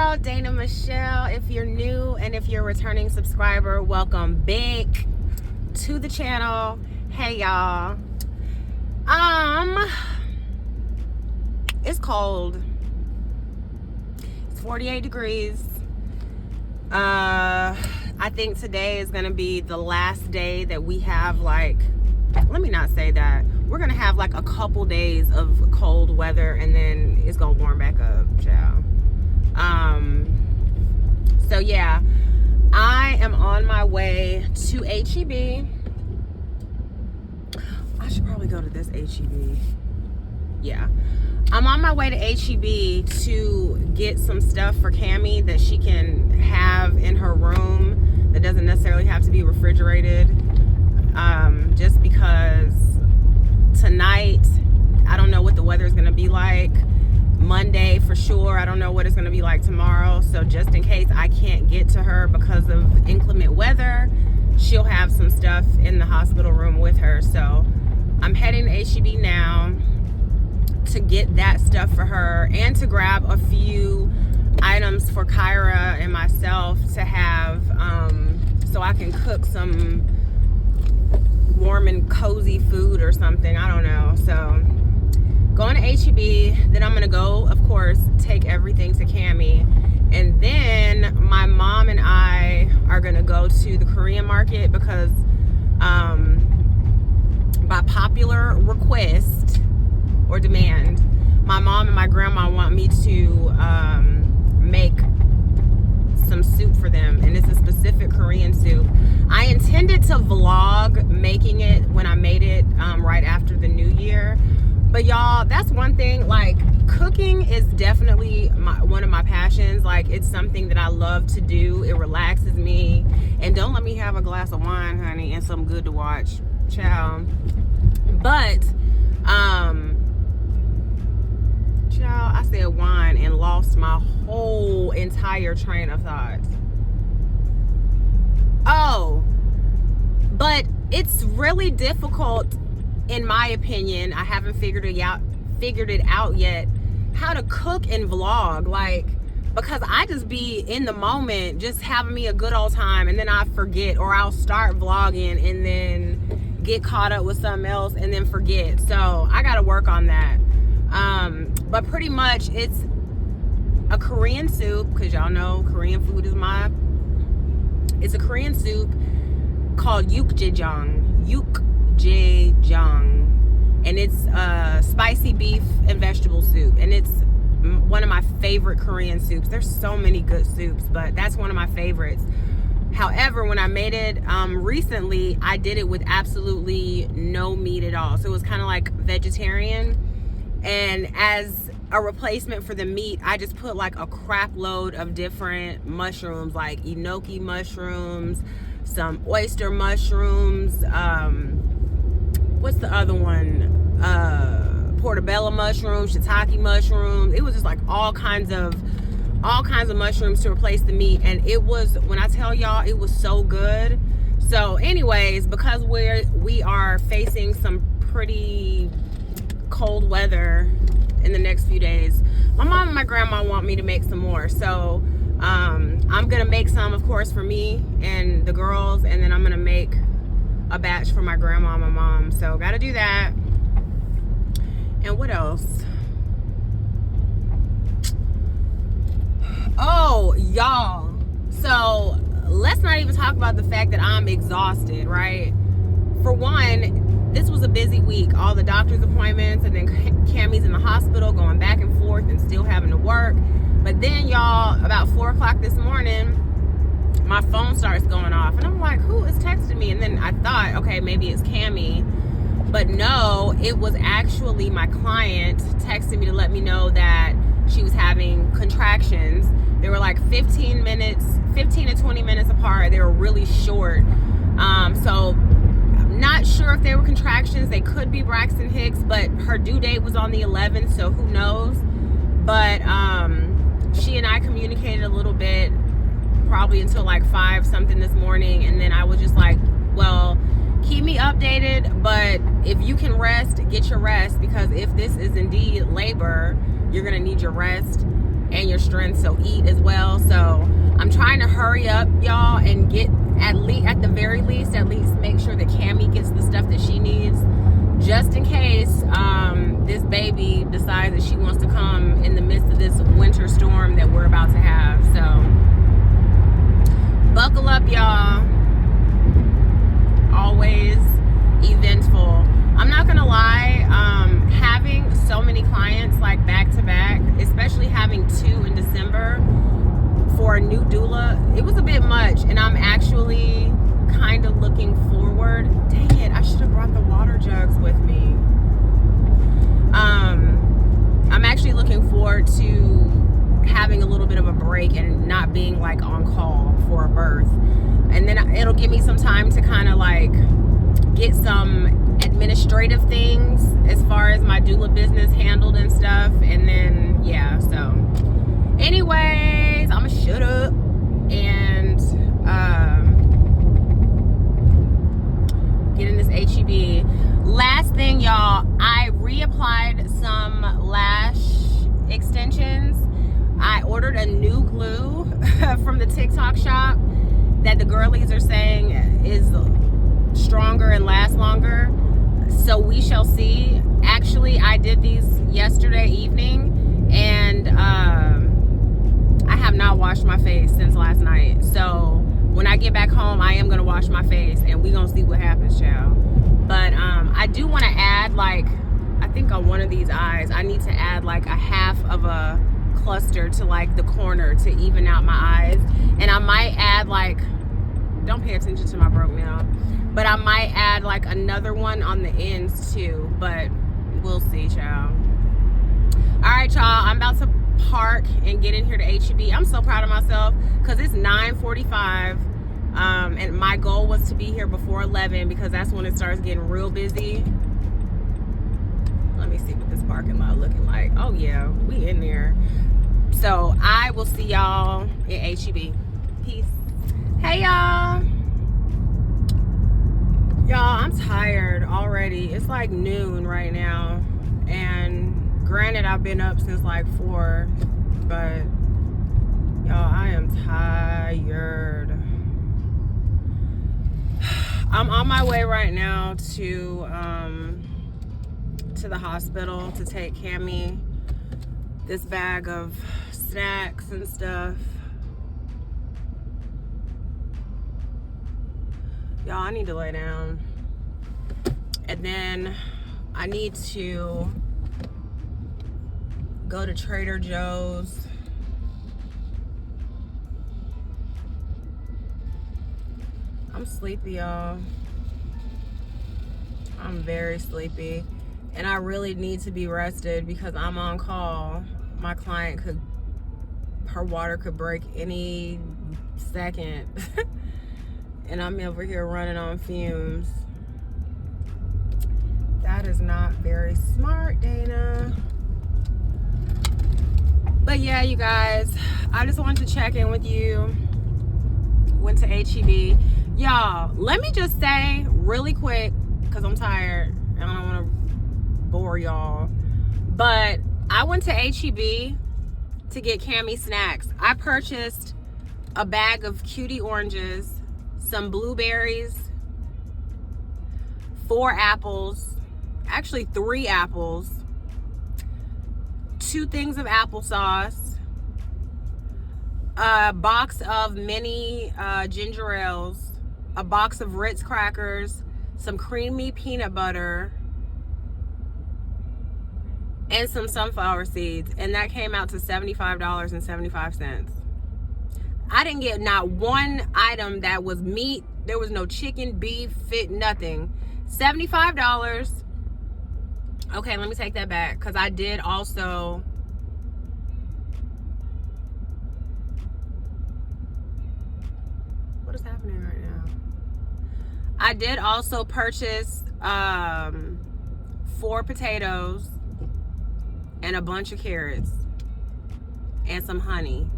girl, Dana Michelle. If you're new and if you're a returning subscriber, welcome back to the channel. Hey y'all. It's cold. It's 48 degrees. I think today is gonna be the last day that we have, like, let me not say that. We're gonna have like a couple days of cold weather and then it's gonna warm back up, child. So yeah, I am on my way to H-E-B. I should probably go to this H-E-B. Yeah, I'm on my way to H-E-B to get some stuff for Cammie that she can have in her room that doesn't necessarily have to be refrigerated. Just because tonight, I don't know what the weather is going to be like. Monday for sure, I don't know what it's going to be like tomorrow. So just in case I can't get to her because of inclement weather, she'll have some stuff in the hospital room with her. So I'm heading to H-E-B now to get that stuff for her and to grab a few items for Kyra and myself to have, so I can cook some warm and cozy food or something. I don't know. So going to H-E-B, then I'm gonna go, of course, take everything to Cammie, and then my mom and I are gonna go to the Korean market because by popular request or demand, my mom and my grandma want me to make some soup for them, and it's a specific Korean soup. I intended to vlog making it when I made it right after the new year, but y'all, that's one thing, like, cooking is definitely one of my passions. Like, it's something that I love to do. It relaxes me. And don't let me have a glass of wine, honey, and some good to watch, child. But child, I said wine and lost my whole entire train of thought. Oh, but it's really difficult, in my opinion. I haven't figured it out yet, how to cook and vlog, like, because I just be in the moment, just having me a good old time, and then I forget, or I'll start vlogging and then get caught up with something else and then forget. So I gotta work on that. But pretty much it's a Korean soup, because y'all know Korean food is it's a Korean soup called Yukjejang, and it's spicy beef and vegetable soup, and it's one of my favorite Korean soups. There's so many good soups, but that's one of my favorites. However, when I made it recently, I did it with absolutely no meat at all, so it was kind of like vegetarian, and as a replacement for the meat, I just put like a crap load of different mushrooms, like enoki mushrooms, some oyster mushrooms, what's the other one, portobello mushrooms, shiitake mushrooms. It was just like all kinds of mushrooms to replace the meat, and it was, when I tell y'all, it was so good. So anyways, because we are facing some pretty cold weather in the next few days, my mom and my grandma want me to make some more. So I'm gonna make some, of course, for me and the girls, and then I'm gonna make a batch for my grandma and my mom. So gotta do that. And what else? Oh, y'all, so let's not even talk about the fact that I'm exhausted, right? For one, this was a busy week, all the doctor's appointments, and then Cammie's in the hospital going back and forth and still having to work. But then, y'all, about 4 o'clock this morning, my phone starts going off, and I'm like, who is texting me? And then I thought, okay, maybe it's Cammie. But no, it was actually my client texting me to let me know that she was having contractions. They were like 15 to 20 minutes apart. They were really short. So I'm not sure if they were contractions. They could be Braxton Hicks, but her due date was on the 11th, so who knows? But she and I communicated a little bit, probably until like 5 something this morning, and then I was just like, well, keep me updated, but if you can rest, get your rest, because if this is indeed labor, you're gonna need your rest. and your strength, so eat as well. So I'm trying to hurry up, y'all, and get at the very least make sure that Cammie gets the stuff that she needs, just in case this baby decides that she wants to come in the midst of this winter storm that we're about to have. So buckle up, y'all. Always eventful. I'm not gonna lie, having so many clients like back to back, especially having 2 in December for a new doula, it was a bit much, and I'm actually kind of looking forward. Dang it, I should have brought the water jugs with me. I'm actually looking forward to having a little bit of a break and not being like on call for a birth, and then it'll give me some time to kind of like get some administrative things as far as my doula business handled and stuff. And then yeah, so anyways, I'ma shut up and get in this HEB. Last thing, y'all, I reapplied some lash extensions. I ordered a new glue from the TikTok shop that the girlies are saying is stronger and lasts longer. So we shall see. Actually, I did these yesterday evening, and I have not washed my face since last night. So when I get back home, I am gonna wash my face, and we gonna see what happens, child. But I do want to add, like, I think on one of these eyes, I need to add like a half of a cluster to like the corner to even out my eyes, and I might add like, don't pay attention to my broke nail, but I might add like another one on the ends too, but we'll see, child. All right, y'all, I'm about to park and get in here to HEB. I'm so proud of myself because it's 9:45, and my goal was to be here before 11 because that's when it starts getting real busy. Let me see what this parking lot looking like. Oh yeah, we in there. So I will see y'all at HEB. Peace. Hey y'all. Y'all, I'm tired already. It's like noon right now, and granted I've been up since like 4, but y'all, I am tired. I'm on my way right now to the hospital to take Cammie this bag of snacks and stuff. Y'all, I need to lay down. And then I need to go to Trader Joe's. I'm sleepy, y'all. I'm very sleepy. And I really need to be rested because I'm on call. My client her water could break any second. And I'm over here running on fumes. That is not very smart, Dana. But yeah, you guys, I just wanted to check in with you. Went to HEB. Y'all, let me just say really quick, because I'm tired and I don't want to bore y'all, but I went to HEB to get Cammie snacks. I purchased a bag of cutie oranges, some blueberries, 4 apples, actually 3 apples, 2 things of applesauce, a box of mini ginger ales, a box of Ritz crackers, some creamy peanut butter, and some sunflower seeds, and that came out to $75.75. I didn't get not one item that was meat. There was no chicken, beef, fit, nothing. $75. Okay, let me take that back, because I did also what is happening right now? I did also purchase 4 potatoes and a bunch of carrots and some honey.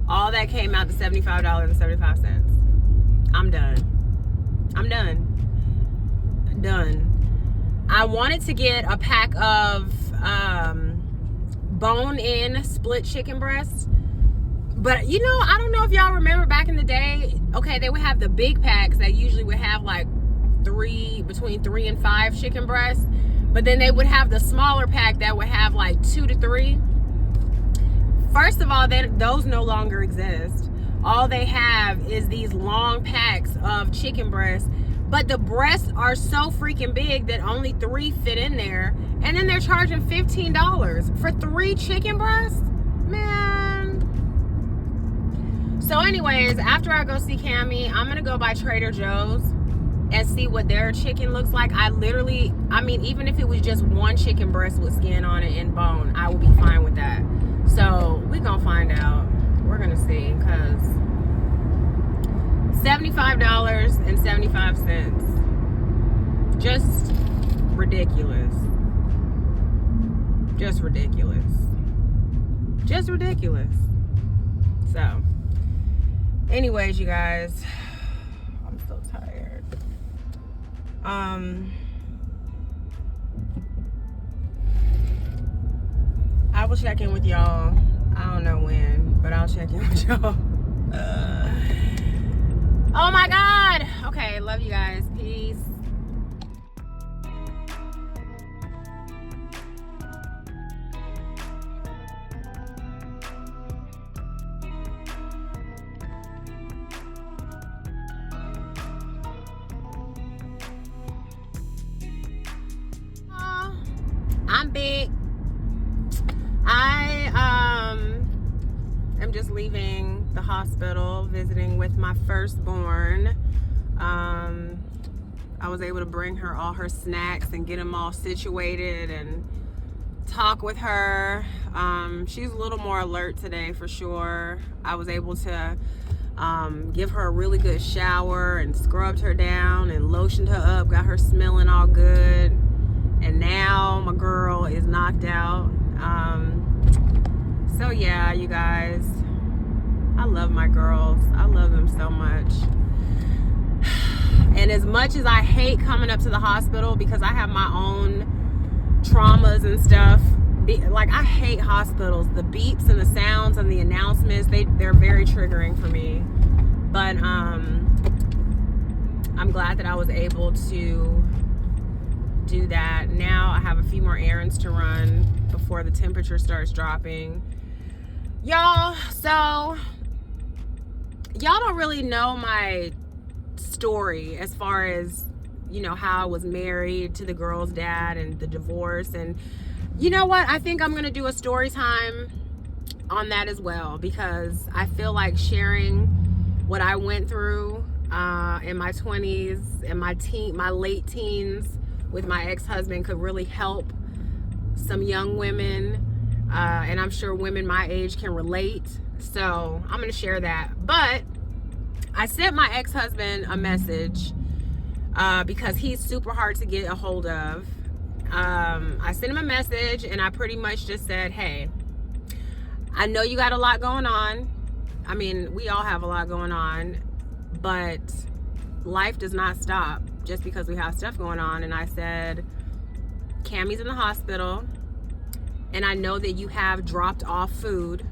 All that came out to $75.75. I'm done. I'm done. I wanted to get a pack of bone-in split chicken breasts. But you know, I don't know if y'all remember back in the day, okay, they would have the big packs that usually would have like between 3 and 5 chicken breasts, but then they would have the smaller pack that would have like 2 to 3. First of all, those no longer exist. All they have is these long packs of chicken breasts, but the breasts are so freaking big that only 3 fit in there, and then they're charging $15 for 3 chicken breasts. Man. So anyways, after I go see Cammy, I'm gonna go by Trader Joe's and see what their chicken looks like. I mean, even if it was just 1 chicken breast with skin on it and bone, I would be fine with that. So we gonna find out. We're gonna see, because $75.75. Just ridiculous. Just ridiculous. Just ridiculous. So anyways, you guys, I'm so tired. I will check in with y'all. I don't know when, but I'll check in with y'all. Oh my God. Okay, love you guys. Peace. I'm big. I'm just leaving the hospital, visiting with my firstborn. I was able to bring her all her snacks and get them all situated and talk with her. She's a little more alert today for sure. I was able to give her a really good shower and scrubbed her down and lotioned her up, got her smelling all good. And now my girl is knocked out. So yeah, you guys, I love my girls. I love them so much. And as much as I hate coming up to the hospital because I have my own traumas and stuff, like I hate hospitals. The beeps and the sounds and the announcements, they're very triggering for me. But I'm glad that I was able to do that. Now I have a few more errands to run before the temperature starts dropping. Y'all, so y'all don't really know my story as far as, you know, how I was married to the girl's dad and the divorce. And you know what? I think I'm going to do a story time on that as well, because I feel like sharing what I went through in my 20s and my late teens with my ex-husband could really help some young women, and I'm sure women my age can relate. So I'm gonna share that. But I sent my ex-husband a message because he's super hard to get a hold of. I sent him a message and I pretty much just said, hey, I know you got a lot going on. I mean, we all have a lot going on, but life does not stop just because we have stuff going on. And I said, Cammy's in the hospital, and I know that you have dropped off food,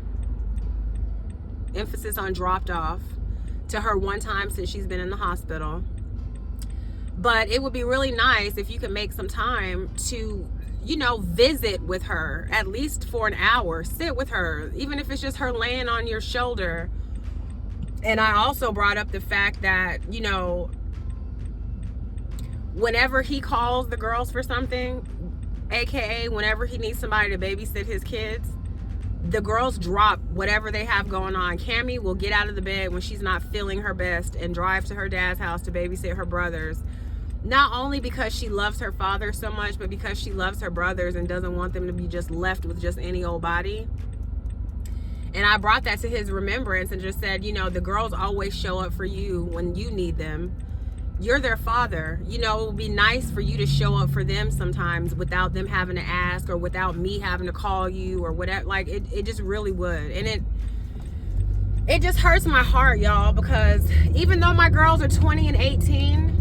emphasis on dropped off, to her one time since she's been in the hospital. But it would be really nice if you could make some time to, you know, visit with her, at least for an hour, sit with her, even if it's just her laying on your shoulder. And I also brought up the fact that, you know, whenever he calls the girls for something, aka whenever he needs somebody to babysit his kids, the girls drop whatever they have going on. Cammy will get out of the bed when she's not feeling her best and drive to her dad's house to babysit her brothers. Not only because she loves her father so much, but because she loves her brothers and doesn't want them to be just left with just any old body. And I brought that to his remembrance and just said, you know, the girls always show up for you when you need them. You're their father. You know, it would be nice for you to show up for them sometimes without them having to ask, or without me having to call you, or whatever. Like, it just really would. And it just hurts my heart, y'all, because even though my girls are 20 and 18,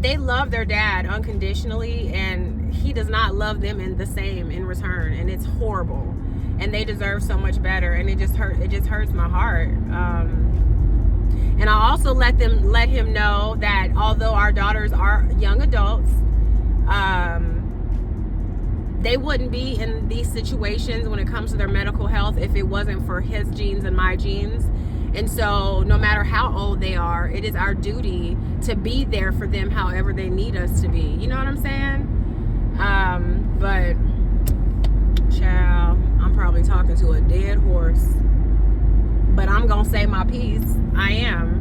they love their dad unconditionally, and he does not love them in the same in return, and it's horrible. And they deserve so much better, and it just hurts my heart. And I also let him know that although our daughters are young adults, they wouldn't be in these situations when it comes to their medical health if it wasn't for his genes and my genes. And so no matter how old they are, it is our duty to be there for them however they need us to be. You know what I'm saying? But child, I'm probably talking to a dead horse. But I'm gonna say my piece. I am.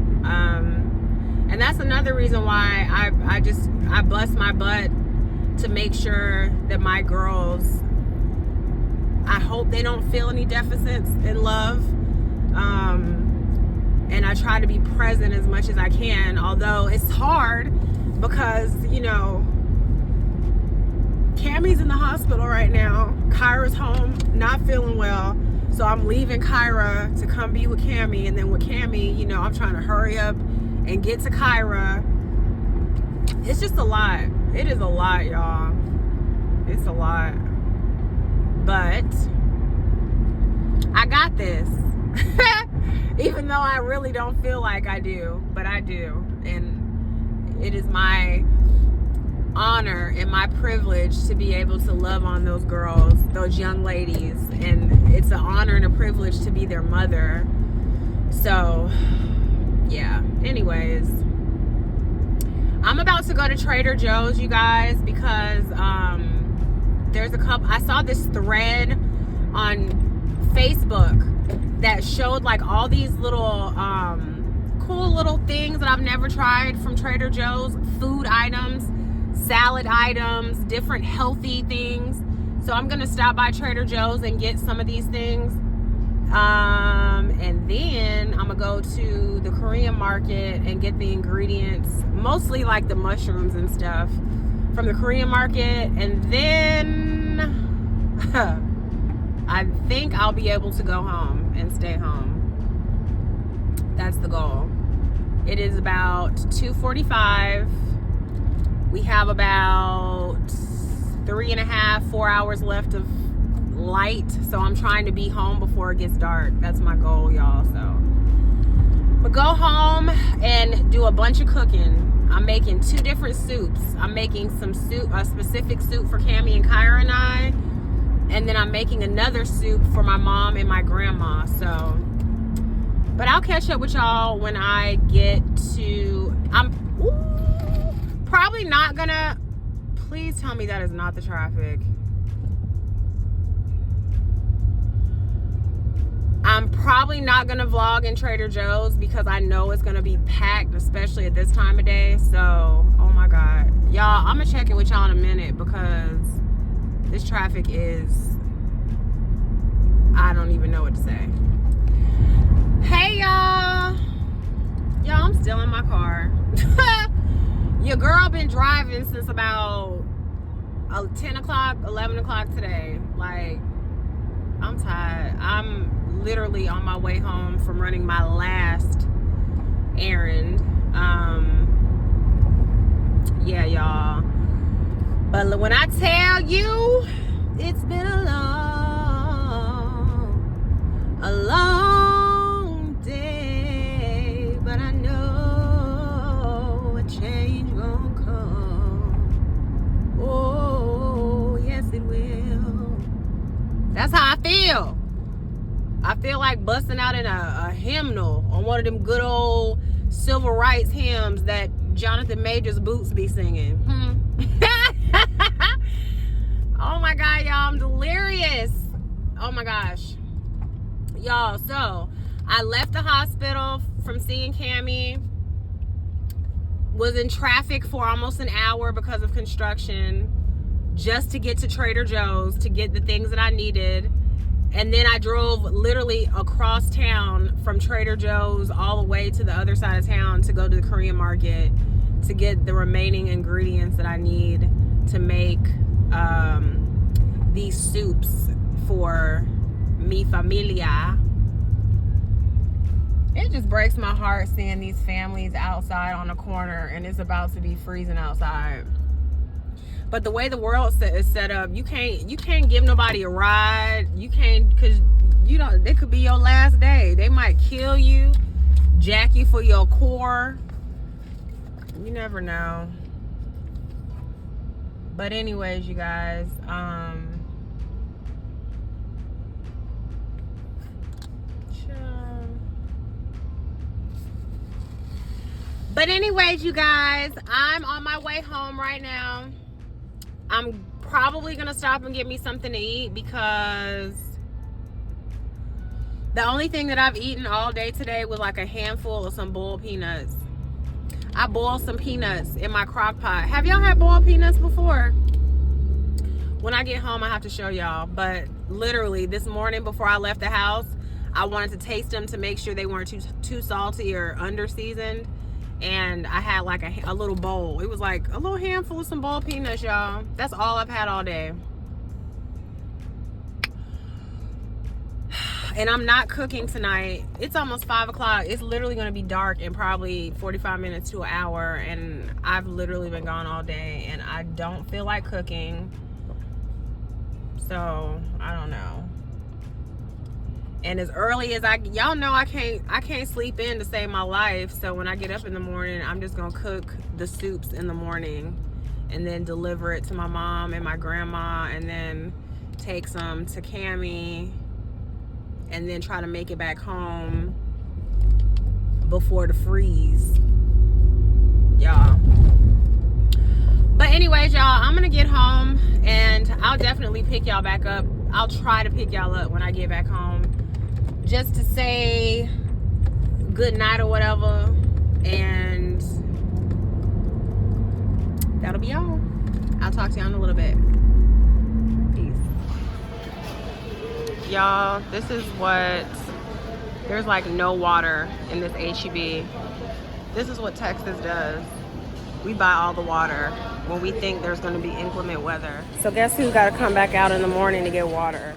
And that's another reason why I bust my butt to make sure that my girls, I hope they don't feel any deficits in love. And I try to be present as much as I can, although it's hard because, you know, Cammie's in the hospital right now. Kyra's home, not feeling well. So I'm leaving Kyra to come be with Cammie. And then with Cammie, you know, I'm trying to hurry up and get to Kyra. It's just a lot. It is a lot, y'all. It's a lot. But I got this. Even though I really don't feel like I do, but I do. And it is my honor and my privilege to be able to love on those girls, those young ladies. And it's an honor and a privilege to be their mother. So, yeah. Anyways, I'm about to go to Trader Joe's, you guys, because there's a couple. I saw this thread on Facebook that showed like all these little cool little things that I've never tried from Trader Joe's, food items, salad items, different healthy things. So I'm gonna stop by Trader Joe's and get some of these things, and then I'm gonna go to the Korean market and get the ingredients, mostly like the mushrooms and stuff from the Korean market, and then I think I'll be able to go home and stay home. That's the goal. It is about 2:45. We have about 3.5-4 hours left of light, so I'm trying to be home before it gets dark. That's my goal, y'all. So but go home and do a bunch of cooking. I'm making 2 different soups. I'm making some soup, a specific soup for Cammie and Kyra and I. And then I'm making another soup for my mom and my grandma. So, but I'll catch up with y'all when I get to, probably not gonna, please tell me that is not the traffic. I'm probably not gonna vlog in Trader Joe's because I know it's gonna be packed, especially at this time of day. So, oh my God. Y'all, I'm gonna check in with y'all in a minute because this traffic is, I don't even know what to say. Hey, y'all. Y'all, I'm still in my car. Your girl been driving since about 10 o'clock, 11 o'clock today. Like, I'm tired. I'm literally on my way home from running my last errand. Yeah, y'all. But when I tell you, it's been a long day, but I know a change gonna come. Oh, yes it will. That's how I feel. I feel like busting out in a hymnal on one of them good old civil rights hymns that Jonathan Major's Boots be singing. Oh my God, y'all, I'm delirious. Oh my gosh. Y'all, so I left the hospital from seeing Cammie, was in traffic for almost an hour because of construction just to get to Trader Joe's to get the things that I needed. And then I drove literally across town from Trader Joe's all the way to the other side of town to go to the Korean market to get the remaining ingredients that I need to make these soups for mi familia. It just breaks my heart seeing these families outside on the corner and it's about to be freezing outside. But the way the world is set up, you can't give nobody a ride. You can't, because you don't, it could be your last day. They might kill you, jack you for your core. You never know. But anyways, you guys, I'm on my way home right now. I'm probably gonna stop and get me something to eat because the only thing that I've eaten all day today was like a handful of some boiled peanuts. I boiled some peanuts in my crock pot. Have y'all had boiled peanuts before? When I get home, I have to show y'all. But literally this morning before I left the house, I wanted to taste them to make sure they weren't too salty or under seasoned. And I had like a little bowl. It was like a little handful of some boiled peanuts, y'all. That's all I've had all day. And I'm not cooking tonight. It's almost 5 o'clock. It's literally gonna be dark in probably 45 minutes to an hour. And I've literally been gone all day and I don't feel like cooking. So I don't know. And as early as y'all know, I can't sleep in to save my life. So when I get up in the morning, I'm just gonna cook the soups in the morning and then deliver it to my mom and my grandma, and then take some to Cammie, and then try to make it back home before the freeze, y'all. But anyways, y'all, I'm gonna get home and I'll definitely pick y'all back up. I'll try to pick y'all up when I get back home, just to say good night or whatever, and that'll be all. I'll talk to y'all in a little bit. Peace. Y'all, this is what, there's like no water in this HEB. This is what Texas does. We buy all the water when we think there's gonna be inclement weather. So guess who gotta come back out in the morning to get water?